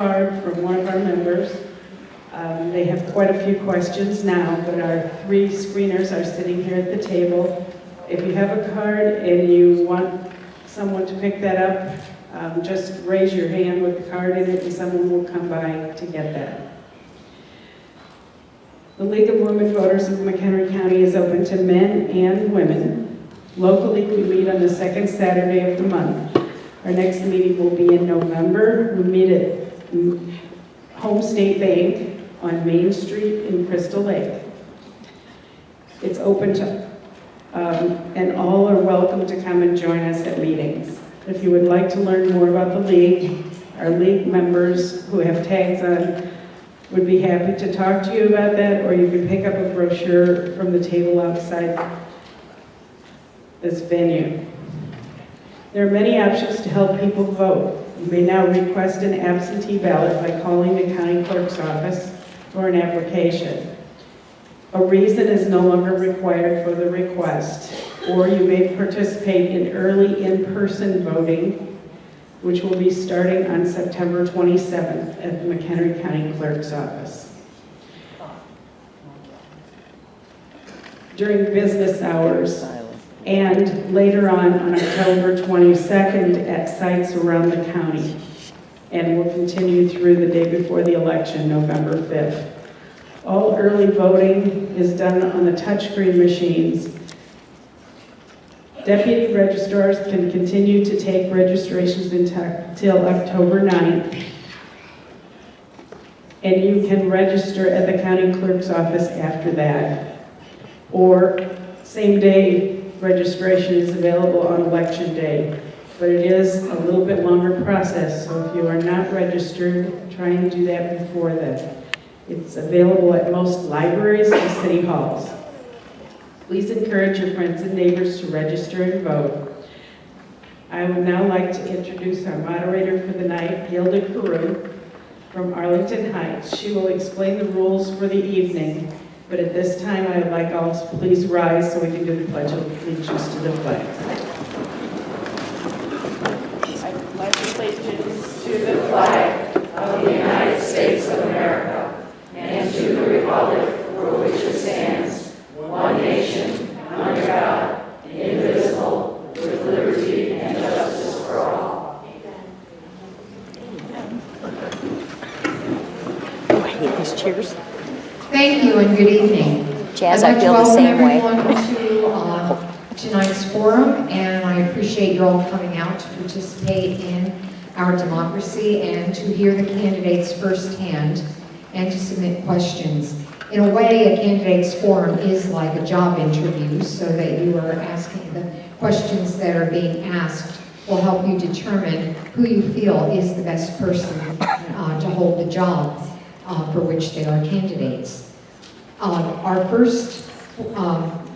card from one of our members. They have quite a few questions now, but our three screeners are sitting here at the table. If you have a card and you want someone to pick that up, just raise your hand with the card in it and someone will come by to get that. The League of Women Voters of McHenry County is open to men and women. Locally, we meet on the second Saturday of the month. Our next meeting will be in November. We meet at Home State Bank on Main Street in Crystal Lake. It's open to, and all are welcome to come and join us at meetings. If you would like to learn more about the League, our League members who have tags on would be happy to talk to you about that, or you can pick up a brochure from the table outside this venue. There are many options to help people vote. You may now request an absentee ballot by calling the county clerk's office for an application. A reason is no longer required for the request, or you may participate in early in-person voting, which will be starting on September 27th at the McHenry County Clerk's office. During business hours, and later on October 22nd at sites around the county, and will continue through the day before the election, November 5th. All early voting is done on the touchscreen machines. Deputy registrars can continue to take registrations until October 9th, and you can register at the county clerk's office after that, or same day registration is available on election day, but it is a little bit longer process, so if you are not registered, try and do that before then. It's available at most libraries and city halls. Please encourage your friends and neighbors to register and vote. I would now like to introduce our moderator for the night, Hilda Carew from Arlington Heights. She will explain the rules for the evening. But at this time, I would like all to please rise so we can do the Pledge of Allegiance to the flag. I pledge allegiance to the flag of the United States of America and to the republic for which it stands, one nation, under God, indivisible, with liberty and justice for all. Oh, I hate these chairs. Thank you and good evening. Jazz, I feel the same way. I'd like to welcome everyone to tonight's forum, and I appreciate you all coming out to participate in our democracy and to hear the candidates firsthand and to submit questions. In a way, a candidates forum is like a job interview, so that you are asking the questions that are being asked will help you determine who you feel is the best person to hold the job for which they are candidates. Our first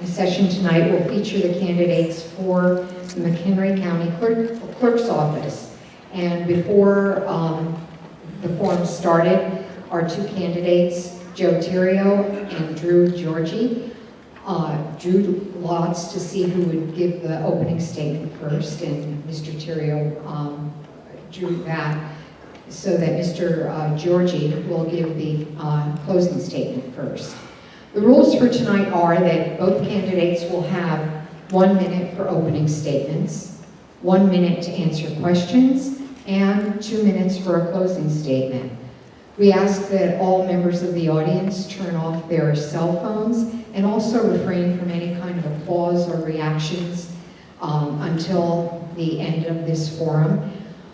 session tonight will feature the candidates for the McHenry County Clerk's office. And before the forum started, our two candidates, Joe Tirio and Georgi, drew lots to see who would give the opening statement first, and Mr. Tirio drew that so that Mr. Georgi will give the closing statement first. The rules for tonight are that both candidates will have 1 minute for opening statements, 1 minute to answer questions, and 2 minutes for a closing statement. We ask that all members of the audience turn off their cell phones and also refrain from any kind of applause or reactions until the end of this forum.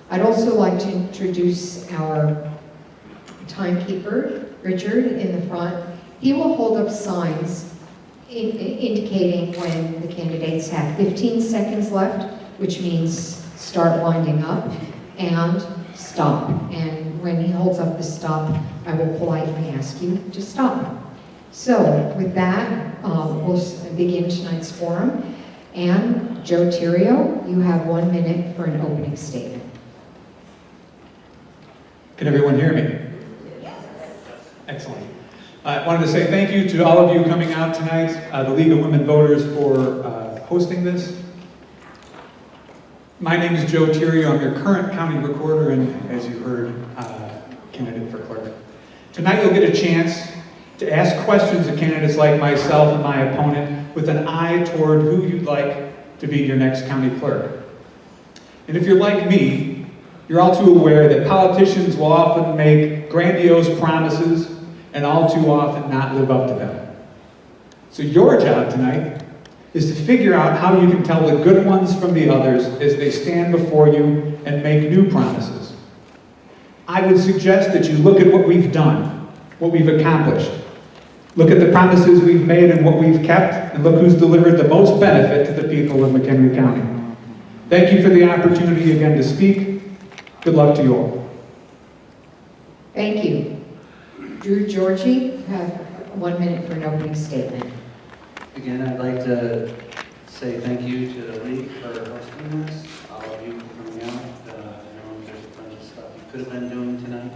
I'd also like to introduce our timekeeper, Richard, in the front. He will hold up signs indicating when the candidates have 15 seconds left, which means start winding up, and stop. And when he holds up the stop, I will politely ask you to stop. So with that, we'll begin tonight's forum. And Joe Tirio, you have 1 minute for an opening statement. Can everyone hear me? Yes. Excellent. I wanted to say thank you to all of you coming out tonight, the League of Women Voters, for hosting this. My name is Joe Tirio. I'm your current county recorder, and as you heard, Tonight you'll get a chance to ask questions of candidates like myself and my opponent with an eye toward who you'd like to be your next county clerk. And if you're like me, you're all too aware that politicians will often make grandiose promises and all too often not live up to them. So your job tonight is to figure out how you can tell the good ones from the others as they stand before you and make new promises. I would suggest that you look at what we've done, what we've accomplished. Look at the promises we've made and what we've kept, and look who's delivered the most benefit to the people of McHenry County. Thank you for the opportunity again to speak. Good luck to you all. Thank you. Georgi, you have 1 minute for an opening statement. Again, I'd like to say thank you to the league for hosting this, all of you for coming out. I know there's a bunch of stuff you could have been doing tonight.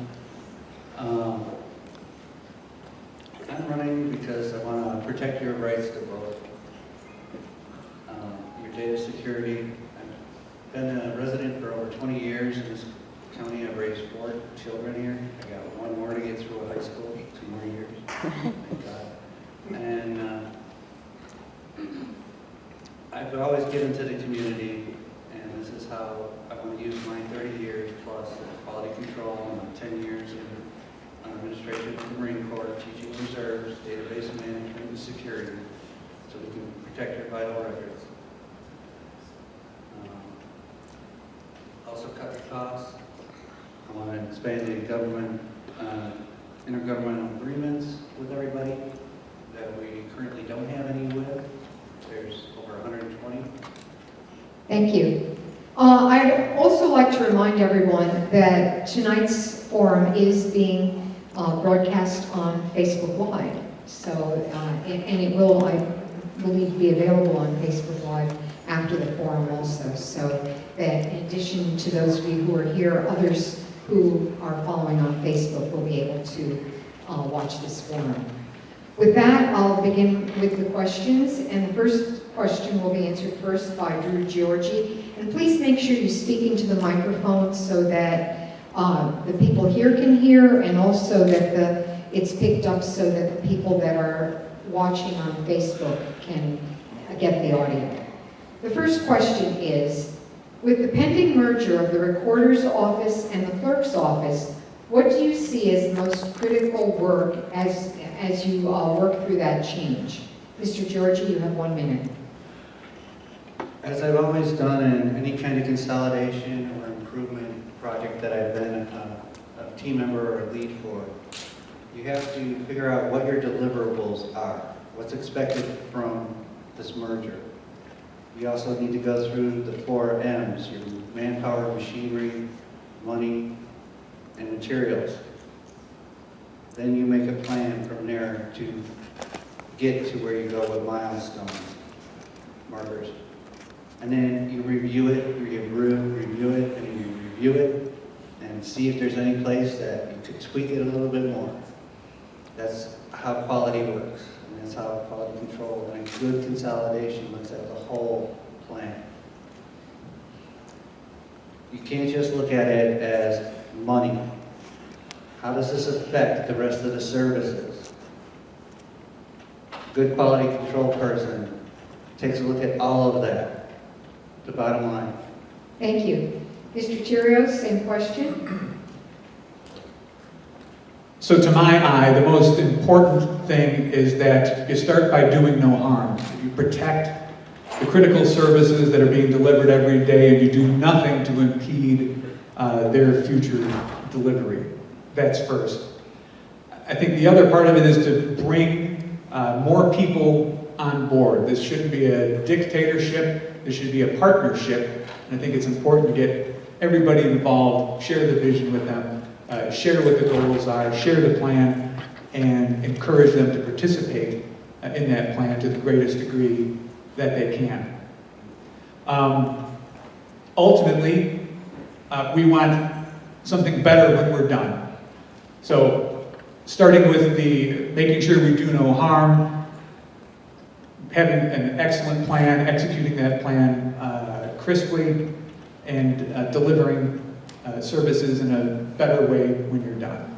I'm running because I want to protect your rights to vote, your data security. I've been a resident for over 20 years in this county. I've raised 4 children here. I got 1 more to get through high school, 2 more years. Thank God. And I've always given to the community, and this is how I want to use my 30 years plus quality control and 10 years in administration of the Marine Corps, teaching reserves, database management, and security, so we can protect your vital records. Also cut the costs. I want to expand the government, intergovernmental agreements with everybody that we currently don't have any with. There's over 120. Thank you. I'd also like to remind everyone that tonight's forum is being broadcast on Facebook Live. So, and it will, I believe, be available on Facebook Live after the forum also. So that in addition to those of you who are here, others who are following on Facebook will be able to watch this forum. With that, I'll begin with the questions, and the first question will be answered first by Georgi. And please make sure you speak into the microphone so that the people here can hear, and also that it's picked up so that the people that are watching on Facebook can get the audio. The first question is, with the pending merger of the Recorder's Office and the Clerk's Office, what do you see as the most critical work as you work through that change? Mr. Georgi, you have 1 minute. As I've always done in any kind of consolidation or improvement project that I've been a team member or a lead for, you have to figure out what your deliverables are, what's expected from this merger. You also need to go through the 4 M's, your manpower, machinery, money, and materials. Then you make a plan from there to get to where you go with milestone markers. And then you review it, and you review it, and see if there's any place that you could tweak it a little bit more. That's how quality works, and that's how quality control and a good consolidation looks at the whole plan. You can't just look at it as money. How does this affect the rest of the services? Good quality control person takes a look at all of that, the bottom line. Thank you. Mr. Tirio, same question. So to my eye, the most important thing is that you start by doing no harm. You protect the critical services that are being delivered every day, and you do nothing to impede their future delivery. That's first. I think the other part of it is to bring more people on board. This shouldn't be a dictatorship. This should be a partnership. And I think it's important to get everybody involved, share the vision with them, share what the goals are, share the plan, and encourage them to participate in that plan to the greatest degree that they can. Ultimately, we want something better when we're done. So, starting with making sure we do no harm, having an excellent plan, executing that plan crisply, and delivering services in a better way when you're done.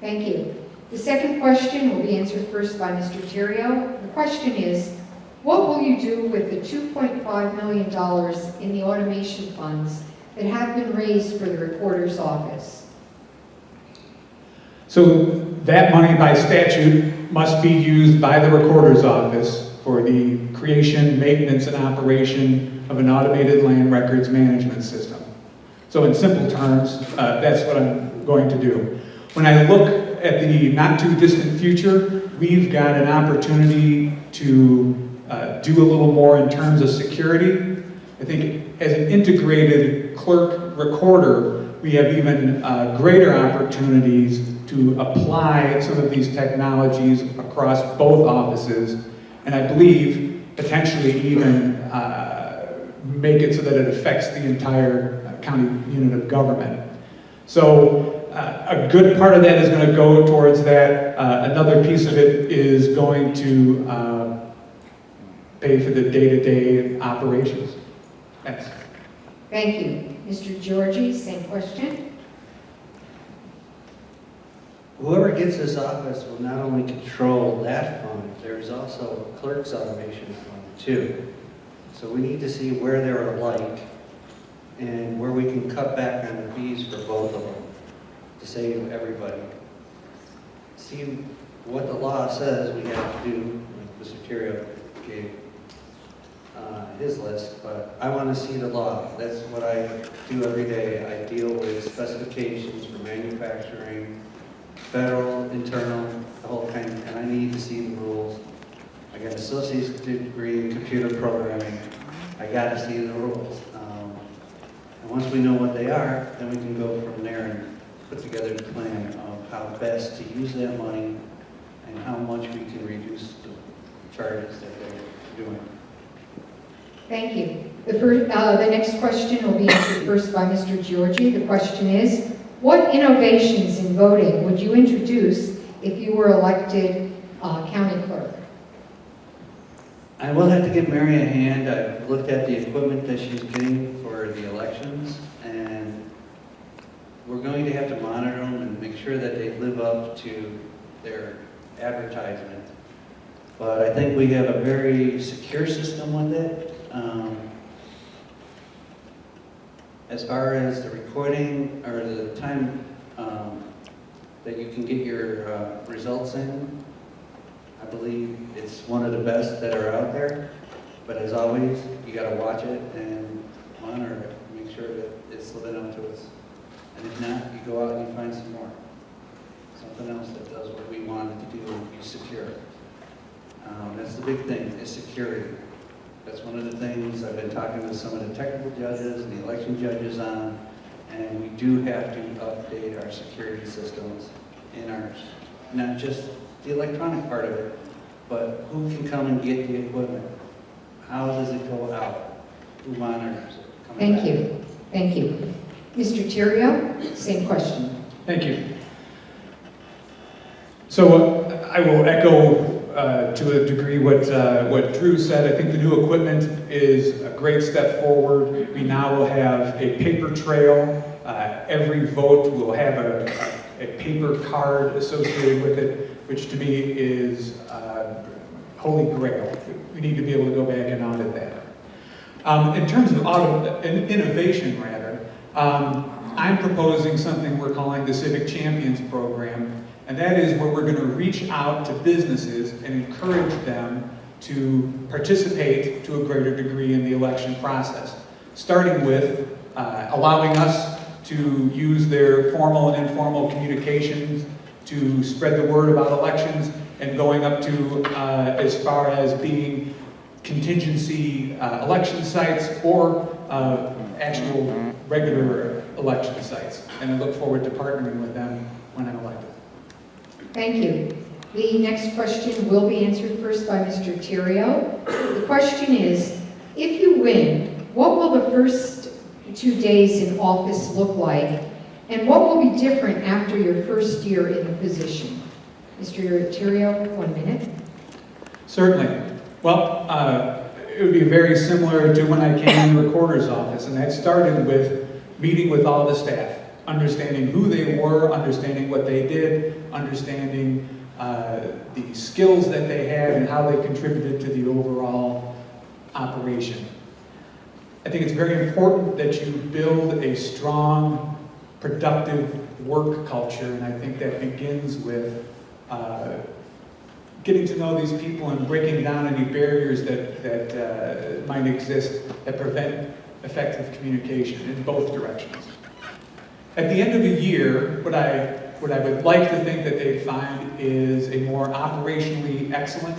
Thank you. The second question will be answered first by Mr. Tirio. The question is, what will you do with the $2.5 million in the automation funds that have been raised for the recorder's office? So that money by statute must be used by the recorder's office for the creation, maintenance, and operation of an automated land records management system. So in simple terms, that's what I'm going to do. When I look at the not too distant future, we've got an opportunity to do a little more in terms of security. I think as an integrated clerk recorder, we have even greater opportunities to apply some of these technologies across both offices, and I believe potentially even make it so that it affects the entire county unit of government. So a good part of that is going to go towards that. Another piece of it is going to pay for the day-to-day operations. Thanks. Thank you. Mr. Georgi, same question. Whoever gets this office will not only control that fund, there's also a clerk's automation fund too. So we need to see where they're alike and where we can cut back on the fees for both of them to save everybody. See what the law says we have to do, like Mr. Tirio gave his list, but I want to see the law. That's what I do every day. I deal with specifications for manufacturing, federal, internal, the whole kind, and I need to see the rules. I got an associate's degree in computer programming. I got to see the rules. And once we know what they are, then we can go from there and put together a plan of how best to use that money and how much we can reduce the charges that they're doing. Thank you. The next question will be answered first by Mr. Georgi. The question is, what innovations in voting would you introduce if you were elected county clerk? I will have to give Mary a hand. I've looked at the equipment that she's getting for the elections, and we're going to have to monitor them and make sure that they live up to their advertisement. But I think we have a very secure system with it. As far as the recording or the time that you can get your results in, I believe it's one of the best that are out there. But as always, you got to watch it and monitor it, make sure that it's living up to us. And if not, you go out and you find some more. Something else that does what we wanted to do and be secure. That's the big thing, is security. That's one of the things I've been talking with some of the technical judges and the election judges on, and we do have to update our security systems in ours. Not just the electronic part of it, but who can come and get the equipment? How does it go out? Who monitors it? Thank you. Thank you. Mr. Tirio, same question. Thank you. So I will echo to a degree what Drew said. I think the new equipment is a great step forward. We now will have a paper trail. Every vote will have a paper card associated with it, which to me is holy grail. We need to be able to go back and audit that. In terms of innovation, rather, I'm proposing something we're calling the Civic Champions Program. And that is where we're going to reach out to businesses and encourage them to participate to a greater degree in the election process, starting with allowing us to use their formal and informal communications to spread the word about elections, and going up to as far as being contingency election sites or actual regular election sites. And I look forward to partnering with them when I'm elected. Thank you. The next question will be answered first by Mr. Tirio. The question is, if you win, what will the first 2 days in office look like, and what will be different after your first year in the position? Mr. Tirio, 1 minute. Certainly. Well, it would be very similar to when I came in the recorder's office, and that started with meeting with all the staff, understanding who they were, understanding what they did, understanding the skills that they had and how they contributed to the overall operation. I think it's very important that you build a strong, productive work culture, and I think that begins with getting to know these people and breaking down any barriers that might exist that prevent effective communication in both directions. At the end of the year, what I would like to think that they'd find is a more operationally excellent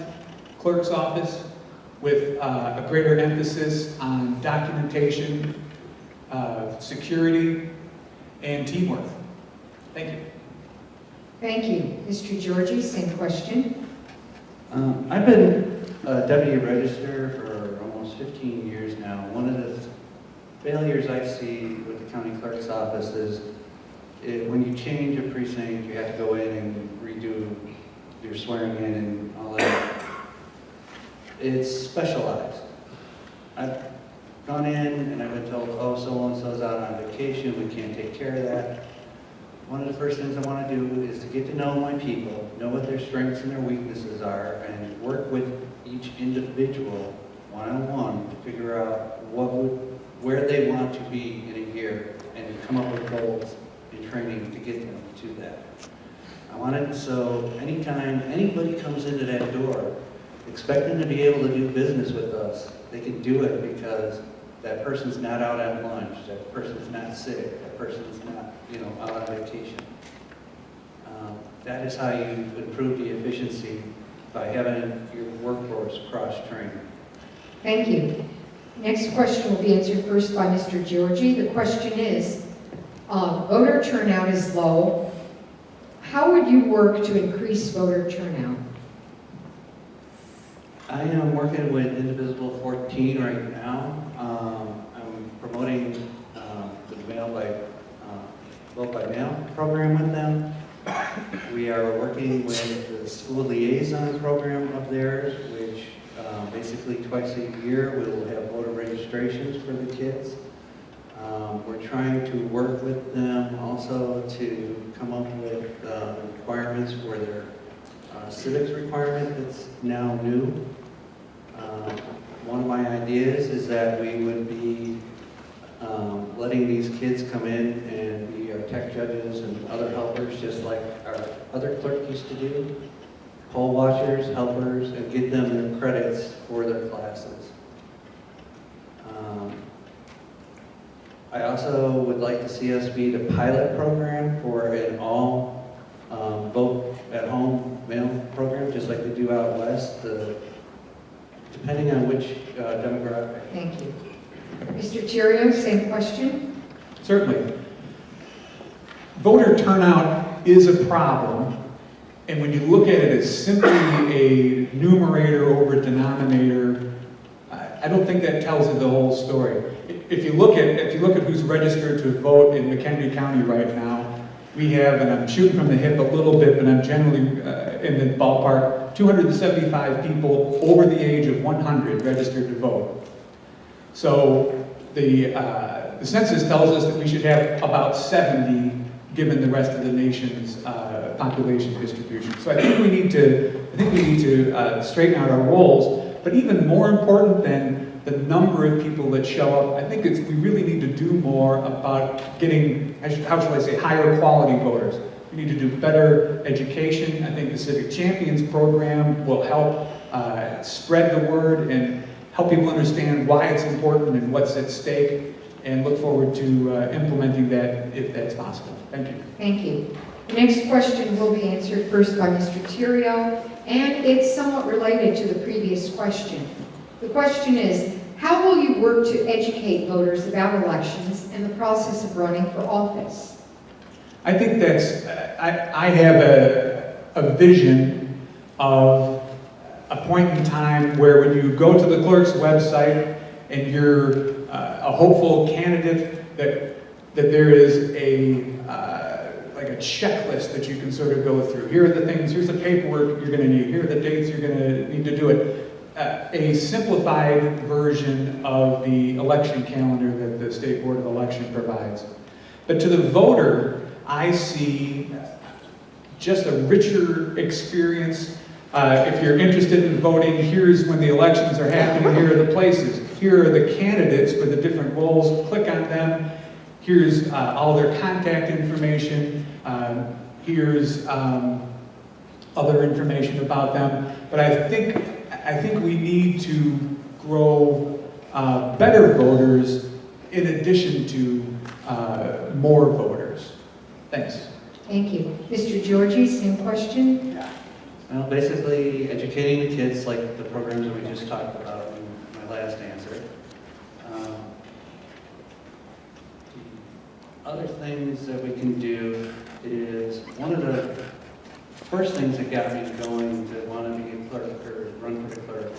clerk's office with a greater emphasis on documentation, security, and teamwork. Thank you. Thank you. Mr. Georgi, same question. I've been a deputy register for almost 15 years now. One of the failures I see with the county clerk's office is when you change a precinct, you have to go in and redo your swearing in and all that. It's specialized. I've gone in and I've been told, oh, so-and-so's out on vacation, we can't take care of that. One of the first things I want to do is to get to know my people, know what their strengths and their weaknesses are, and work with each individual one-on-one to figure out where they want to be in a year and come up with goals and training to get them to that. I want it so anytime anybody comes into that door, expect them to be able to do business with us. They can do it because that person's not out at lunch, that person's not sick, that person's not, out on vacation. That is how you improve the efficiency, by having your workforce cross-trained. Thank you. Next question will be answered first by Mr. Georgi. The question is, voter turnout is low. How would you work to increase voter turnout? I am working with Indivisible 14 right now. I'm promoting the vote by mail program with them. We are working with the school liaison program of theirs, which basically twice a year we will have voter registrations for the kids. We're trying to work with them also to come up with requirements for their civics requirement that's now new. One of my ideas is that we would be letting these kids come in and be our tech judges and other helpers, just like our other clerk used to do. Poll watchers, helpers, and get them their credits for their classes. I also would like to see us be the pilot program for an all vote at home mail program, just like they do out west, depending on which demographic. Thank you. Mr. Tirio, same question. Certainly. Voter turnout is a problem, and when you look at it as simply a numerator over denominator, I don't think that tells you the whole story. If you look at who's registered to vote in McHenry County right now, we have, and I'm shooting from the hip a little bit, but I'm generally in the ballpark, 275 people over the age of 100 registered to vote. So the census tells us that we should have about 70, given the rest of the nation's population distribution. So I think we need to straighten out our roles. But even more important than the number of people that show up, I think we really need to do more about getting, how shall I say, higher quality voters. We need to do better education. I think the Civic Champions program will help spread the word and help people understand why it's important and what's at stake, and look forward to implementing that if that's possible. Thank you. Thank you. The next question will be answered first by Mr. Tirio, and it's somewhat related to the previous question. The question is, how will you work to educate voters about elections and the process of running for office? I think I have a vision of a point in time where when you go to the clerk's website and you're a hopeful candidate, that there is like a checklist that you can sort of go through. Here are the things, here's the paperwork you're going to need, here are the dates you're going to need to do it. A simplified version of the election calendar that the State Board of Election provides. But to the voter, I see just a richer experience. If you're interested in voting, here's when the elections are happening, here are the places. Here are the candidates for the different roles. Click on them. Here's all their contact information. Here's other information about them. But I think we need to grow better voters in addition to more voters. Thanks. Thank you. Mr. Georgi, same question? Well, basically, educating the kids like the programs that we just talked about in my last answer. Other things that we can do is, one of the first things that got me going to want to be a clerk or run for the clerk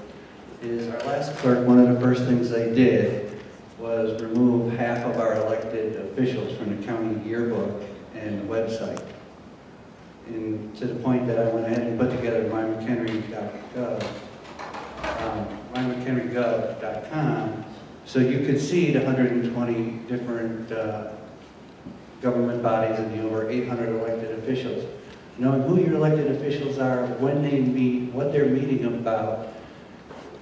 is our last clerk, one of the first things they did was remove half of our elected officials from the county yearbook and the website. And to the point that I went ahead and put together MyMcHenryGov.com, so you could see the 120 different government bodies and the over 800 elected officials. Knowing who your elected officials are, when they meet, what they're meeting about,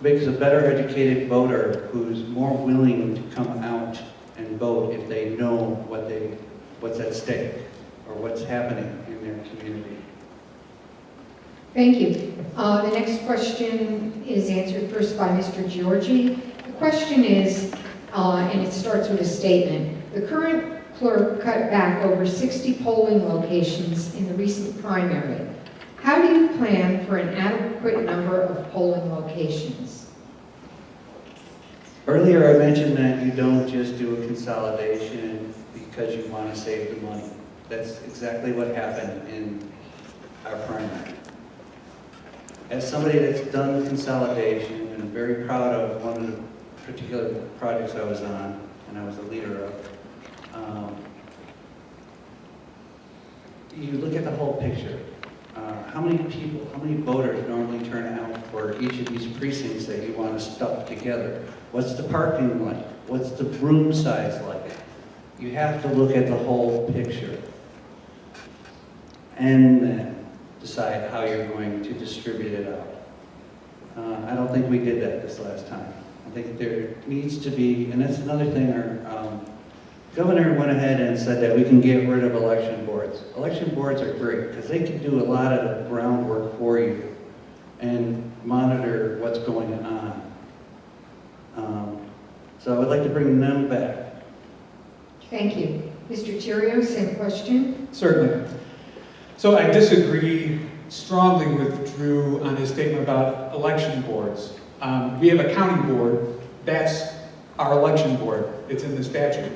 makes a better educated voter who's more willing to come out and vote if they know what's at stake or what's happening in their community. Thank you. The next question is answered first by Mr. Georgi. The question is, and it starts with a statement, the current clerk cut back over 60 polling locations in the recent primary. How do you plan for an adequate number of polling locations? Earlier I mentioned that you don't just do a consolidation because you want to save the money. That's exactly what happened in our primary. As somebody that's done consolidation, and I'm very proud of one of the particular projects I was on, and I was the leader of, you look at the whole picture. How many people, how many voters normally turn out for each of these precincts that you want to stuff together? What's the parking like? What's the room size like? You have to look at the whole picture and then decide how you're going to distribute it out. I don't think we did that this last time. I think there needs to be, and that's another thing, our governor went ahead and said that we can get rid of election boards. Election boards are great because they can do a lot of the groundwork for you and monitor what's going on. So I would like to bring them back. Thank you. Mr. Tirio, same question? Certainly. So I disagree strongly with Drew on his statement about election boards. We have a county board. That's our election board. It's in the statute.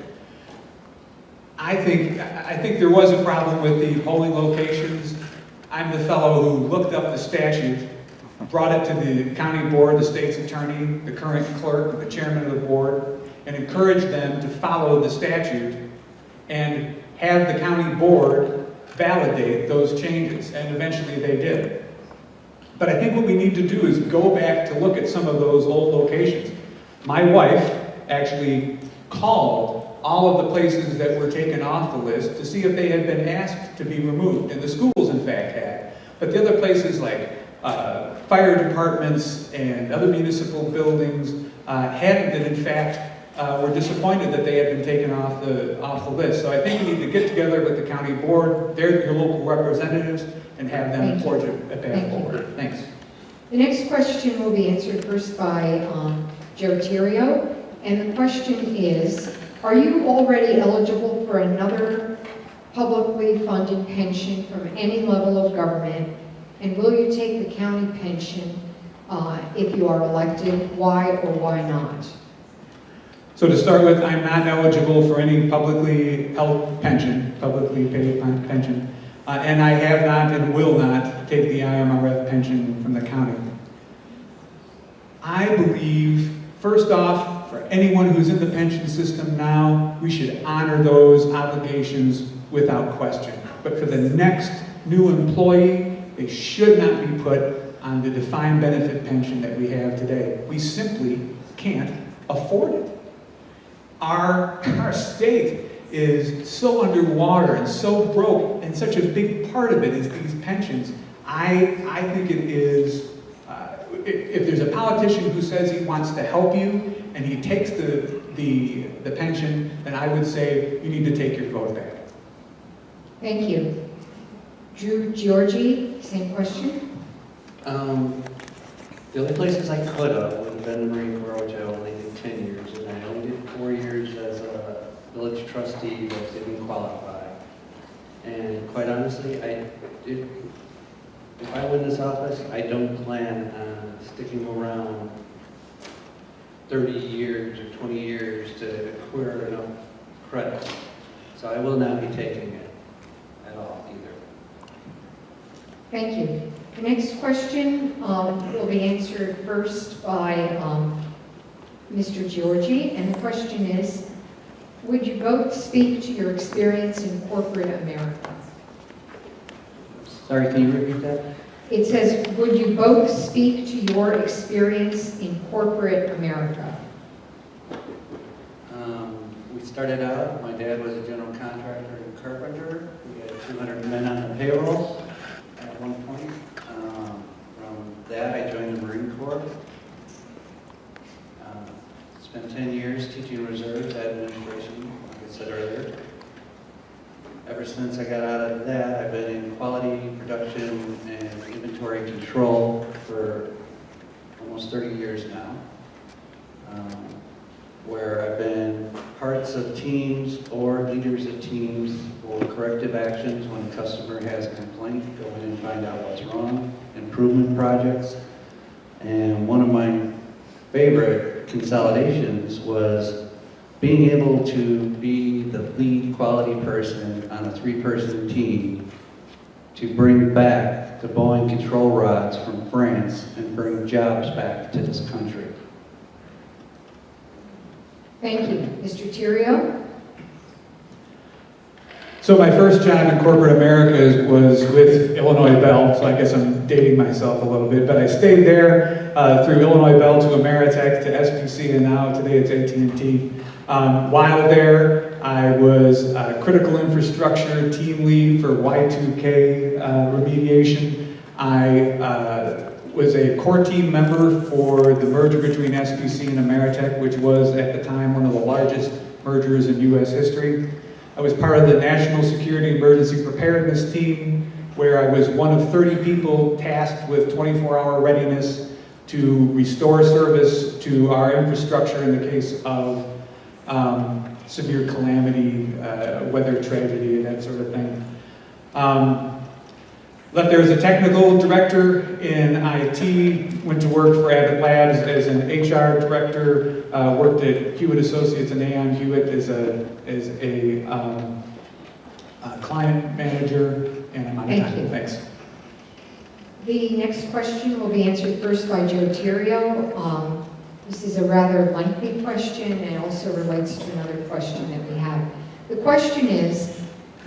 I think there was a problem with the polling locations. I'm the fellow who looked up the statute, brought it to the county board, the state's attorney, the current clerk, the chairman of the board, and encouraged them to follow the statute and have the county board validate those changes, and eventually they did. But I think what we need to do is go back to look at some of those old locations. My wife actually called all of the places that were taken off the list to see if they had been asked to be removed, and the schools in fact had. But the other places like fire departments and other municipal buildings hadn't, and in fact were disappointed that they had been taken off the list. So I think we need to get together with the county board, they're your local representatives, and have them forge a path forward. Thanks. The next question will be answered first by Joe Tirio, and the question is, are you already eligible for another publicly funded pension from any level of government? And will you take the county pension if you are elected? Why or why not? So to start with, I'm not eligible for any publicly held pension, publicly paid pension. And I have not and will not take the IMRF pension from the county. I believe, first off, for anyone who's in the pension system now, we should honor those obligations without question. But for the next new employee, they should not be put on the defined benefit pension that we have today. We simply can't afford it. Our state is so underwater and so broke, and such a big part of it is these pensions. I think it is, if there's a politician who says he wants to help you and he takes the pension, then I would say you need to take your vote back. Thank you. Georgi, same question. The only places I could have would have been the Marine Corps, which I only did 10 years, and I only did 4 years as a village trustee that didn't qualify. And quite honestly, if I win this office, I don't plan on sticking around 30 years or 20 years to acquire enough credit. So I will not be taking it at all either. Thank you. The next question will be answered first by Mr. Georgi, and the question is, would you both speak to your experience in corporate America? Sorry, can you repeat that? It says, would you both speak to your experience in corporate America? We started out, my dad was a general contractor and carpenter. We had 200 men on the payroll at one point. From that, I joined the Marine Corps. Spent 10 years teaching reserves administration, like I said earlier. Ever since I got out of that, I've been in quality, production, and inventory control for almost 30 years now. Where I've been parts of teams or leaders of teams for corrective actions when a customer has a complaint, go in and find out what's wrong, improvement projects. And one of my favorite consolidations was being able to be the lead quality person on a 3-person team to bring back the Boeing control rods from France and bring jobs back to this country. Thank you. Mr. Tirio? So my first job in corporate America was with Illinois Bell, so I guess I'm dating myself a little bit, but I stayed there through Illinois Bell to Ameritech to SPC, and now today it's AT&T. While there, I was critical infrastructure team lead for Y2K remediation. I was a core team member for the merger between SPC and Ameritech, which was at the time one of the largest mergers in U.S. history. I was part of the National Security Emergency Preparedness Team, where I was one of 30 people tasked with 24-hour readiness to restore service to our infrastructure in the case of severe calamity, weather tragedy, and that sort of thing. Left there as a technical director in IT, went to work for Abbott Labs as an HR director, worked at Hewitt Associates and Aon Hewitt as a client manager, and I'm out of time. Thanks. The next question will be answered first by Joe Tirio. This is a rather lengthy question and also relates to another question that we have. The question is,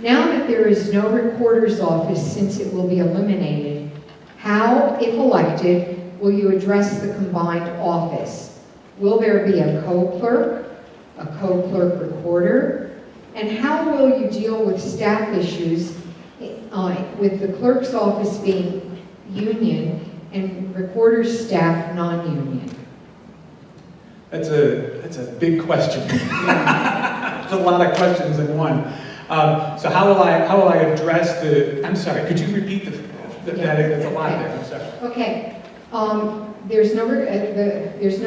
now that there is no recorder's office since it will be eliminated, how, if elected, will you address the combined office? Will there be a co-clerk recorder? And how will you deal with staff issues with the clerk's office being union and recorder's staff non-union? That's a big question. It's a lot of questions in one. So how will I address the? I'm sorry. Could you repeat that's a lot there. I'm sorry. Okay. There's no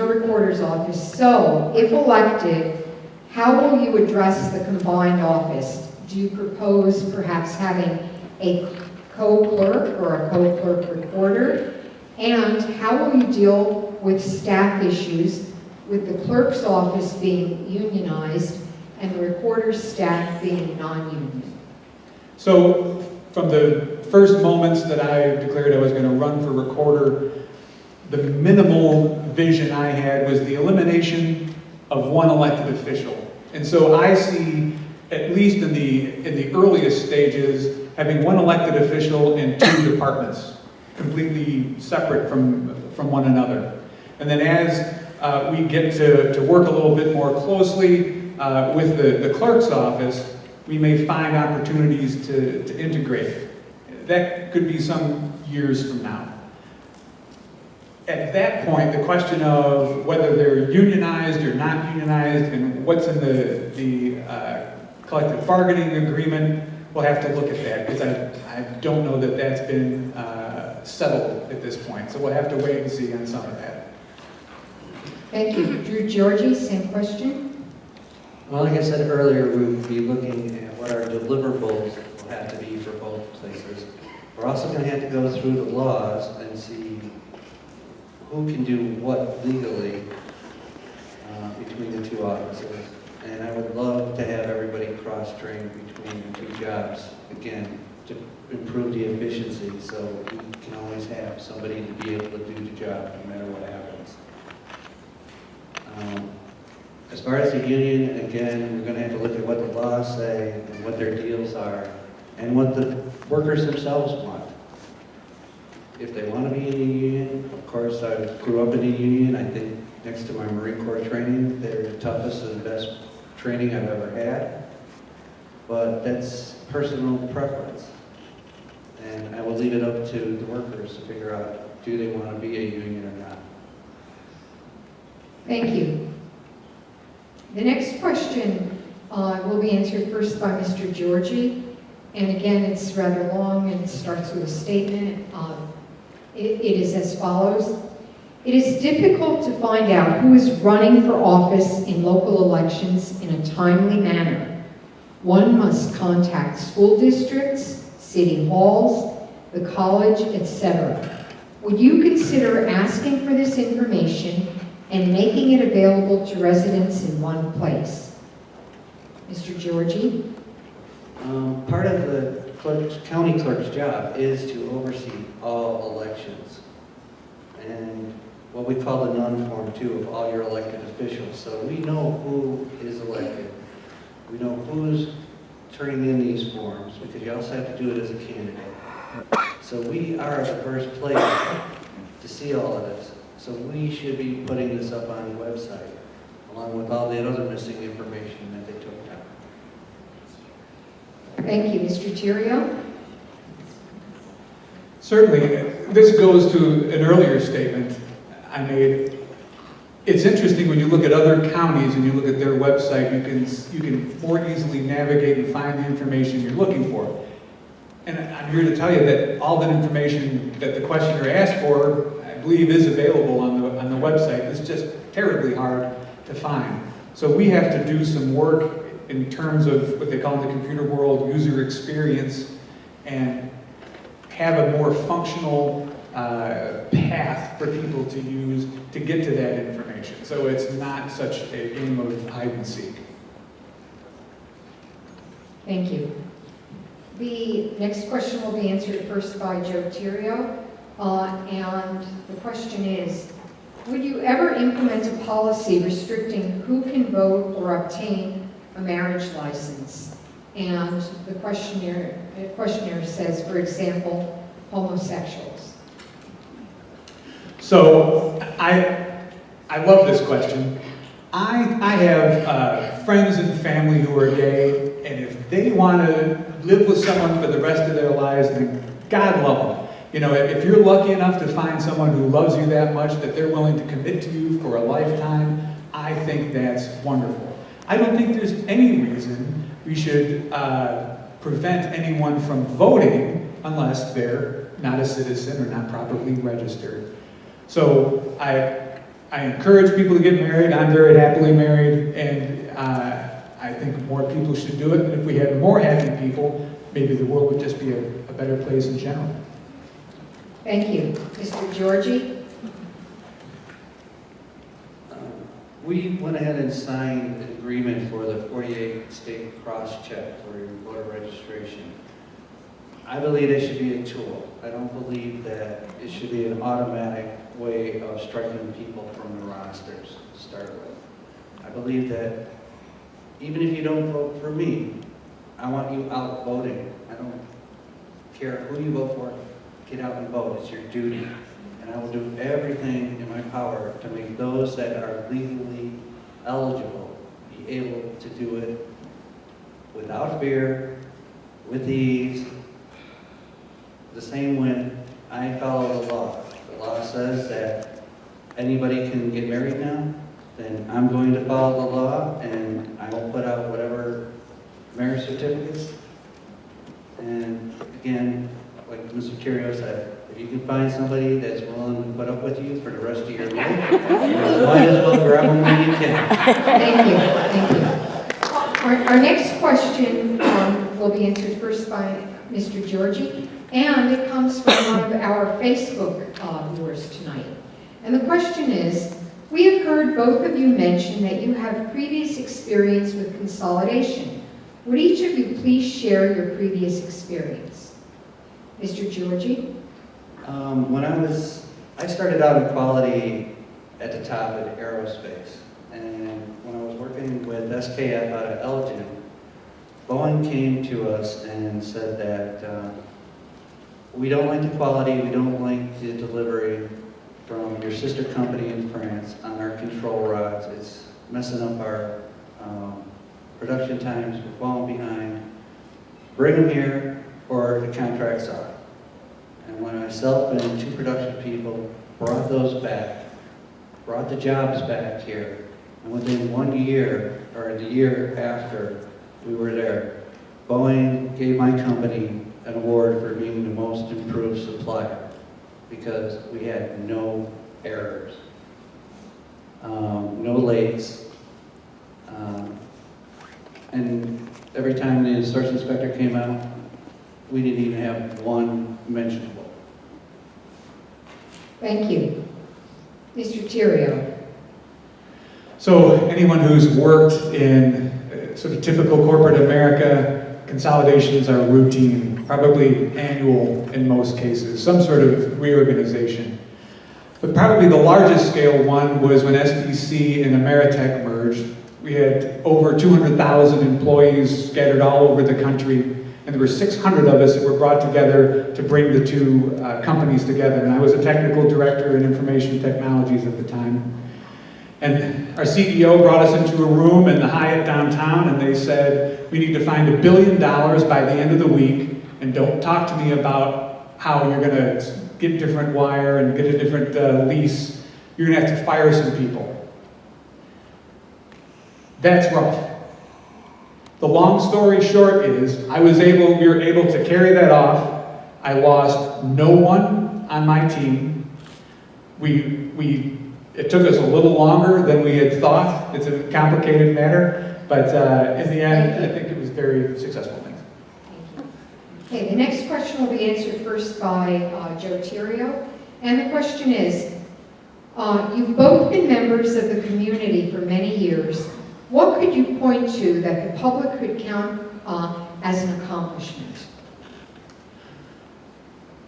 recorder's office. So, if elected, how will you address the combined office? Do you propose perhaps having a co-clerk or a co-clerk recorder? And how will you deal with staff issues with the clerk's office being unionized and the recorder's staff being non-union? So from the first moments that I declared I was going to run for recorder, the minimal vision I had was the elimination of one elected official. And so I see, at least in the earliest stages, having one elected official in 2 departments, completely separate from one another. And then as we get to work a little bit more closely, with the clerk's office, we may find opportunities to integrate. That could be some years from now. At that point, the question of whether they're unionized or not unionized and what's in the collective bargaining agreement, we'll have to look at that because I don't know that that's been settled at this point. So we'll have to wait and see on some of that. Thank you. Georgi, same question. Well, like I said earlier, we will be looking at what our deliverables will have to be for both places. We're also going to have to go through the laws and see who can do what legally between the two offices. And I would love to have everybody cross-trained between the two jobs, again, to improve the efficiency so we can always have somebody to be able to do the job no matter what happens. As far as the union, again, we're going to have to look at what the laws say and what their deals are and what the workers themselves want. If they want to be in a union, of course, I grew up in a union. I think next to my Marine Corps training, they're the toughest and best training I've ever had. But that's personal preference. And I will leave it up to the workers to figure out, do they want to be a union or not? Thank you. The next question will be answered first by Mr. Georgi. And again, it's rather long and it starts with a statement. It is as follows. It is difficult to find out who is running for office in local elections in a timely manner. One must contact school districts, city halls, the college, etc. Would you consider asking for this information and making it available to residents in one place? Mr. Georgi? Part of the county clerk's job is to oversee all elections and what we call the non-form too of all your elected officials. So we know who is elected. We know who's turning in these forms because you also have to do it as a candidate. So we are the first place to see all of this. So we should be putting this up on the website along with all the other missing information that they took down. Thank you. Mr. Tirio? Certainly, this goes to an earlier statement I made. It's interesting when you look at other counties and you look at their website, you can more easily navigate and find the information you're looking for. And I'm here to tell you that all that information that the questioner asked for, I believe, is available on the website. It's just terribly hard to find. So we have to do some work in terms of what they call in the computer world user experience and have a more functional path for people to use to get to that information. So it's not such a game of hide and seek. Thank you. The next question will be answered first by Joe Tirio. And the question is, would you ever implement a policy restricting who can vote or obtain a marriage license? And the questionnaire says, for example, homosexuals. So I love this question. I have friends and family who are gay, and if they want to live with someone for the rest of their lives, then God love them. You know, if you're lucky enough to find someone who loves you that much that they're willing to commit to you for a lifetime, I think that's wonderful. I don't think there's any reason we should prevent anyone from voting unless they're not a citizen or not properly registered. So I encourage people to get married. I'm very happily married, and I think more people should do it. And if we had more happy people, maybe the world would just be a better place in general. Thank you. Mr. Georgi? We went ahead and signed an agreement for the 48 state cross-check for your voter registration. I believe it should be a tool. I don't believe that it should be an automatic way of striking people from the rosters to start with. I believe that even if you don't vote for me, I want you out voting. I don't care who you vote for. Get out and vote. It's your duty. And I will do everything in my power to make those that are legally eligible be be able to do it without fear, with ease, the same way I follow the law. The law says that anybody can get married now, then I'm going to follow the law, and I will put out whatever marriage certificates. And again, like Mr. Tirio said, if you can find somebody that's willing to put up with you for the rest of your life, you might as well grab them when you can. Thank you, thank you. Our next question will be answered first by Mr. Georgi, and it comes from one of our Facebook viewers tonight. And the question is, we have heard both of you mention that you have previous experience with consolidation. Would each of you please share your previous experience? Mr. Georgi? I started out in quality at the top of aerospace. And when I was working with SKF out of Elgin, Boeing came to us and said that we don't like the quality, we don't like the delivery from your sister company in France on our control rods. It's messing up our production times, we're falling behind. Bring them here or the contract's out. And when myself and 2 production people brought those back, brought the jobs back here, and within 1 year, or the year after we were there, Boeing gave my company an award for being the most improved supplier because we had no errors, no lates, and every time the source inspector came out, we didn't even have one mentionable. Thank you. Mr. Tirio? So anyone who's worked in sort of typical corporate America, consolidations are routine, probably annual in most cases, some sort of reorganization. But probably the largest scale one was when SBC and Ameritech merged. We had over 200,000 employees scattered all over the country, and there were 600 of us that were brought together to bring the 2 companies together. And I was a technical director in information technologies at the time. And our CEO brought us into a room in the Hyatt downtown, and they said, we need to find $1 billion by the end of the week, and don't talk to me about how you're going to get different wire and get a different lease. You're going to have to fire some people. That's rough. The long story short is, we were able to carry that off. I lost no one on my team. It took us a little longer than we had thought. It's a complicated matter, but in the end, I think it was very successful. Thanks. Thank you. Okay, the next question will be answered first by Joe Tirio. And the question is, you've both been members of the community for many years. What could you point to that the public could count as an accomplishment?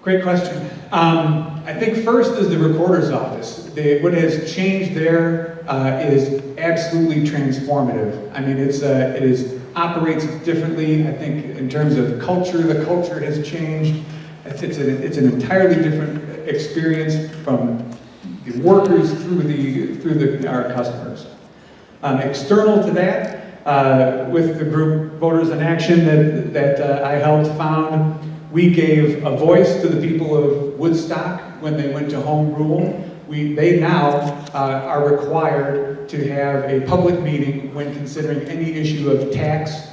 Great question. I think first is the recorder's office. What has changed there is absolutely transformative. I mean, it operates differently. I think in terms of culture, the culture has changed. It's an entirely different experience from the workers through our customers. External to that, with the group Voters in Action that I helped found, we gave a voice to the people of Woodstock when they went to home rule. They now are required to have a public meeting when considering any issue of tax,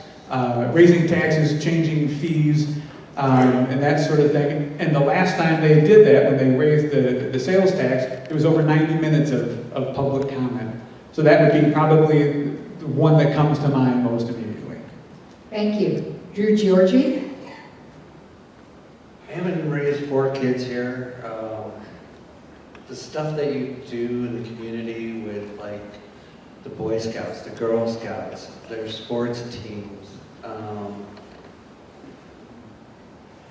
raising taxes, changing fees, and that sort of thing. And the last time they did that, when they raised the sales tax, it was over 90 minutes of public comment. So that would be probably the one that comes to mind most immediately. Thank you. Drew Georgi? Having raised 4 kids here, the stuff that you do in the community with like the Boy Scouts, the Girl Scouts, their sports teams,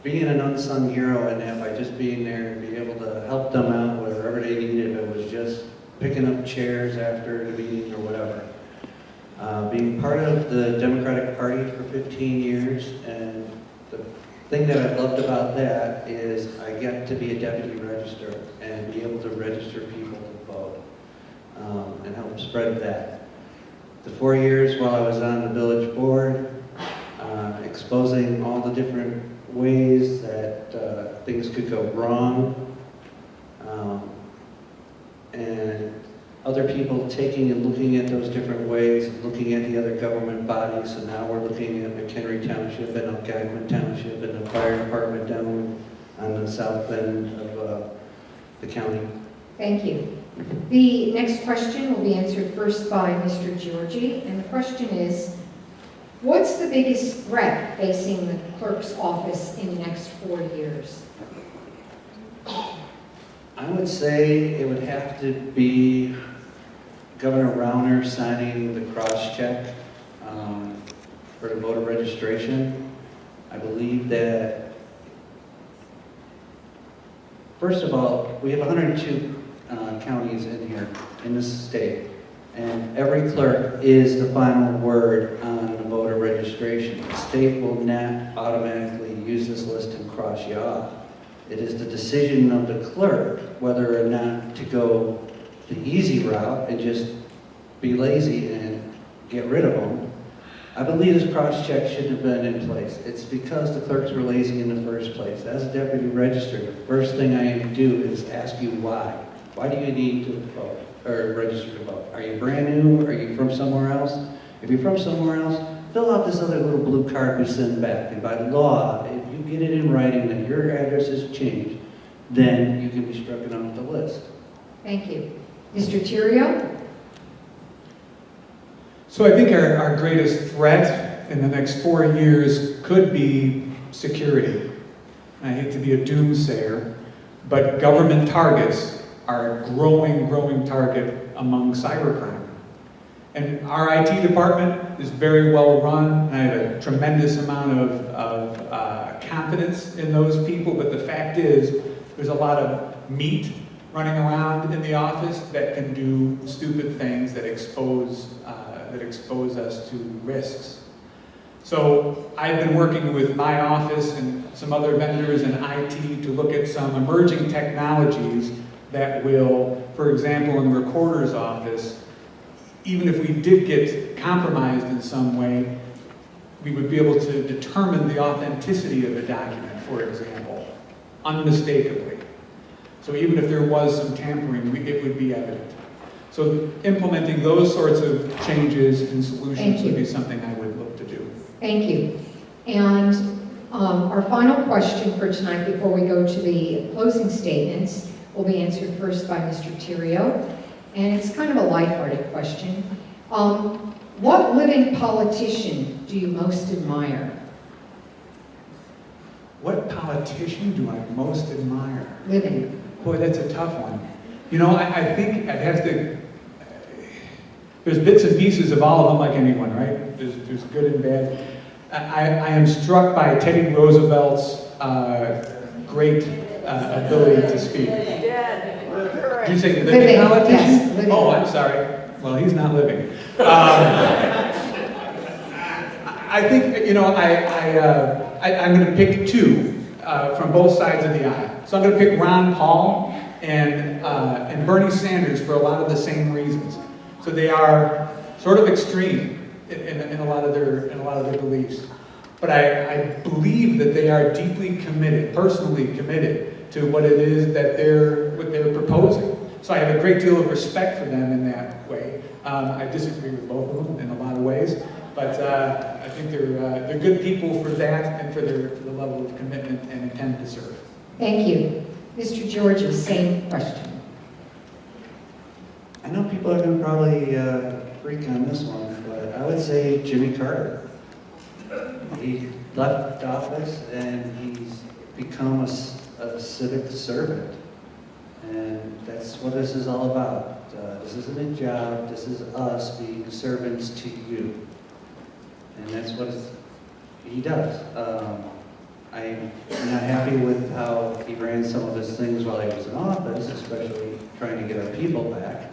being an unsung hero in that by just being there and being able to help them out wherever they needed, if it was just picking up chairs after the meeting or whatever. Being part of the Democratic Party for 15 years, and the thing that I loved about that is I get to be a deputy registrar and be able to register people to vote and help spread that. the 4 years while I was on the village board, exposing all the different ways that things could go wrong, and other people taking and looking at those different ways, looking at the other government bodies, and now we're looking at McHenry Township and Algonquin Township and the fire department down on the south end of the county. Thank you. The next question will be answered first by Mr. Georgi, and the question is, what's the biggest threat facing the clerk's office in the next 4 years? I would say it would have to be Governor Rauner signing the cross-check for the voter registration. I believe that, first of all, we have 102 counties in here, in this state, and every clerk is the final word on the voter registration. The state will not automatically use this list and cross you off. It is the decision of the clerk whether or not to go the easy route and just be lazy and get rid of them. I believe this cross-check shouldn't have been in place. It's because the clerks were lazy in the first place. As a deputy register, the first thing I aim to do is ask you why. Why do you need to vote or register to vote? Are you brand new? Are you from somewhere else? If you're from somewhere else, fill out this other little blue card we send back. And by law, if you get it in writing that your address has changed, then you can be struck off the list. Thank you. Mr. Tirio? So I think our greatest threat in the next 4 years could be security. I hate to be a doomsayer, but government targets are a growing target among cybercrime. And our IT department is very well run, and I have a tremendous amount of confidence in those people, but the fact is, there's a lot of meat running around in the office that can do stupid things that expose us to risks. So I've been working with my office and some other vendors in IT to look at some emerging technologies that will, for example, in the recorder's office, even if we did get compromised in some way, we would be able to determine the authenticity of a document, for example, unmistakably. So even if there was some tampering, it would be evident. So implementing those sorts of changes and solutions would be something I would look to do. Thank you. And our final question for tonight before we go to the closing statements will be answered first by Mr. Tirio. And it's kind of a lighthearted question. What living politician do you most admire? What politician do I most admire? Living. Boy, that's a tough one. You know, I think I'd have to, there's bits and pieces of all of them like anyone, right? There's good and bad. I am struck by Teddy Roosevelt's great ability to speak. Did you say living politician? Yes, living. Oh, I'm sorry. Well, he's not living. I think, you know, I'm going to pick two from both sides of the aisle. So I'm going to pick Ron Paul and Bernie Sanders for a lot of the same reasons. So they are sort of extreme in a lot of their beliefs, but I believe that they are deeply committed, personally committed to what it is that they're proposing. So I have a great deal of respect for them in that way. I disagree with both of them in a lot of ways, but I think they're good people for that and for the level of commitment and intent to serve. Thank you. Mr. Georgi, same question. I know people are going to probably freak on this one, but I would say Jimmy Carter. He left office and he's become a civic servant. And that's what this is all about. This isn't a job, this is us being servants to you. And that's what he does. I'm not happy with how he ran some of his things while he was in office, especially trying to get our people back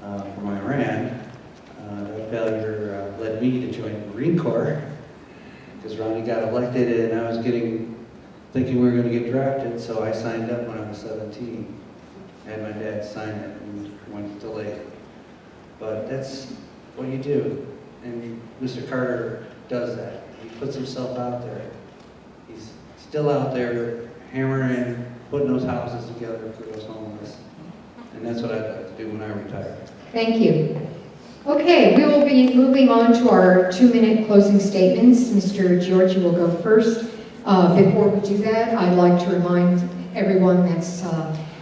from Iran. That failure led me to join the Marine Corps because Ronnie got elected and I was thinking we were going to get drafted, so I signed up when I was 17. And my dad signed it and went delayed. But that's what you do. And Mr. Carter does that. He puts himself out there. He's still out there hammering, putting those houses together for those homeless. And that's what I'd like to do when I retire. Thank you. Okay, we will be moving on to our 2-minute closing statements. Mr. Georgi will go first. Before we do that, I'd like to remind everyone that's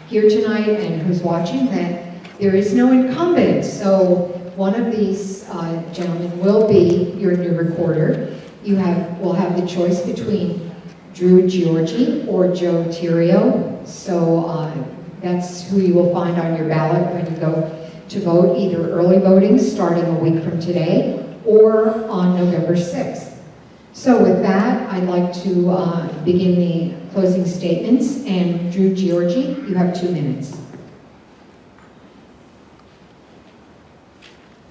here tonight and who's watching that there is no incumbent. So one of these gentlemen will be your new recorder. You will have the choice between Drew Georgi or Joe Tirio. So that's who you will find on your ballot when you go to vote, either early voting starting a week from today or on November 6th. So with that, I'd like to begin the closing statements. And Drew Georgi, you have 2 minutes.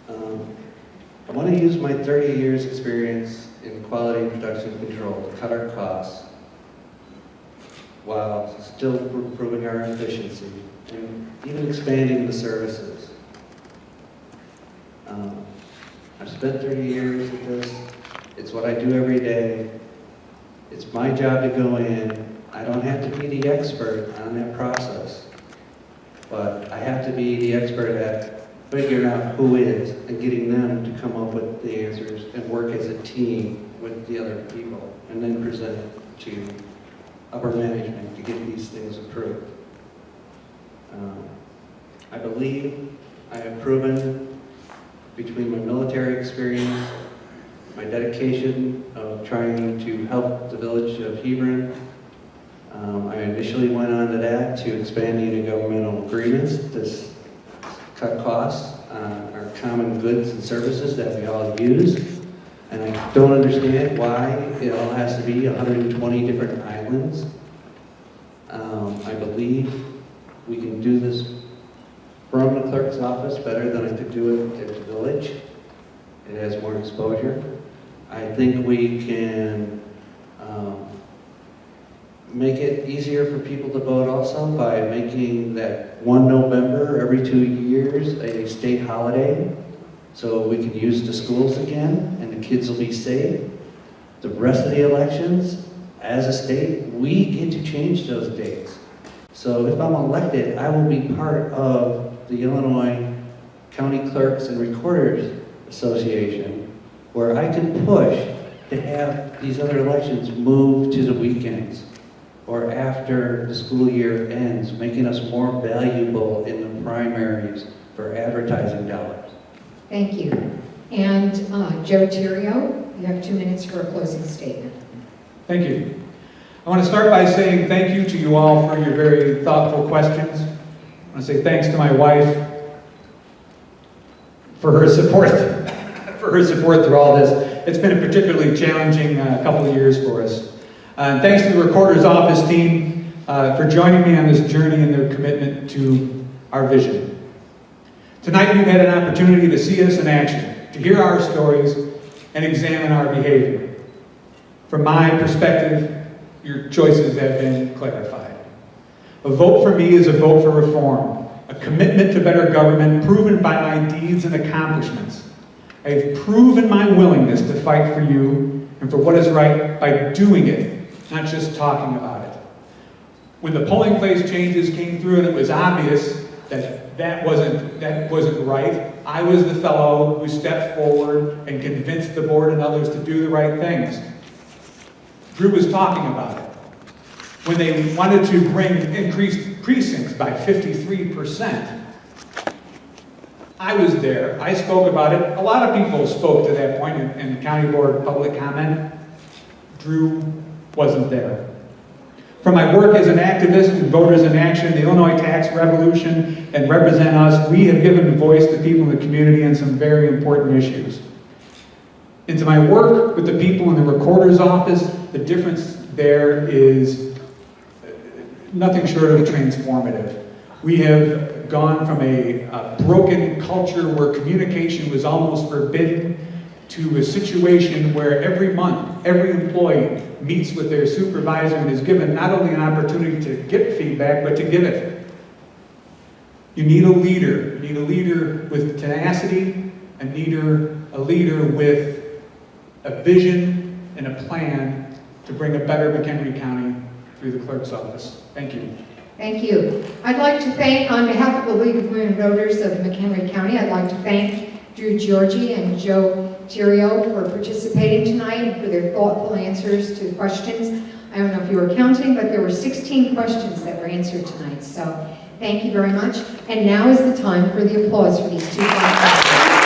I want to use my 30 years experience in quality and production control to cut our costs while still improving our efficiency and even expanding the services. I've spent 30 years at this. It's what I do every day. It's my job to go in. I don't have to be the expert on that process, but I have to be the expert at figuring out who is and getting them to come up with the answers and work as a team with the other people and then present it to upper management to get these things approved. I believe I have proven between my military experience, my dedication of trying to help the village of Hebron. I initially went on to that to expanding intergovernmental agreements to cut costs on our common goods and services that we all use. And I don't understand why it all has to be 120 different islands. I believe we can do this from the clerk's office better than I could do it at the village. It has more exposure. I think we can make it easier for people to vote also by making that 1 November every 2 years a state holiday so we can use the schools again and the kids will be safe. The rest of the elections, as a state, we get to change those dates. So if I'm elected, I will be part of the Illinois County Clerks and Recorders Association, where I can push to have these other elections move to the weekends or after the school year ends, making us more valuable in the primaries for advertising dollars. Thank you. And Joe Tirio, you have 2 minutes for a closing statement. Thank you. I want to start by saying thank you to you all for your very thoughtful questions. I want to say thanks to my wife for her support, through all this. It's been a particularly challenging couple of years for us. And thanks to the Recorder's Office team for joining me on this journey and their commitment to our vision. Tonight you've had an opportunity to see us in action, to hear our stories, and examine our behavior. From my perspective, your choices have been clarified. A vote for me is a vote for reform, a commitment to better government proven by my deeds and accomplishments. I have proven my willingness to fight for you and for what is right by doing it, not just talking about it. When the polling place changes came through and it was obvious that wasn't right, I was the fellow who stepped forward and convinced the board and others to do the right things. Drew was talking about it. When they wanted to bring increased precincts by 53%, I was there. I spoke about it. A lot of people spoke to that point in the county board public comment. Drew wasn't there. From my work as an activist in Voters in Action, the Illinois Tax Revolution, and Represent Us, we have given voice to people in the community on some very important issues. Into my work with the people in the Recorder's Office, the difference there is nothing short of transformative. We have gone from a broken culture where communication was almost forbidden to a situation where every month, every employee meets with their supervisor and is given not only an opportunity to get feedback, but to give it. You need a leader. You need a leader with tenacity, a leader with a vision and a plan to bring a better McHenry County through the clerk's office. Thank you. Thank you. I'd like to thank, on behalf of the League of Women Voters of McHenry County, I'd like to thank Georgi and Joe Tirio for participating tonight and for their thoughtful answers to the questions. I don't know if you were counting, but there were 16 questions that were answered tonight. So thank you very much. And now is the time for the applause for these two finalists.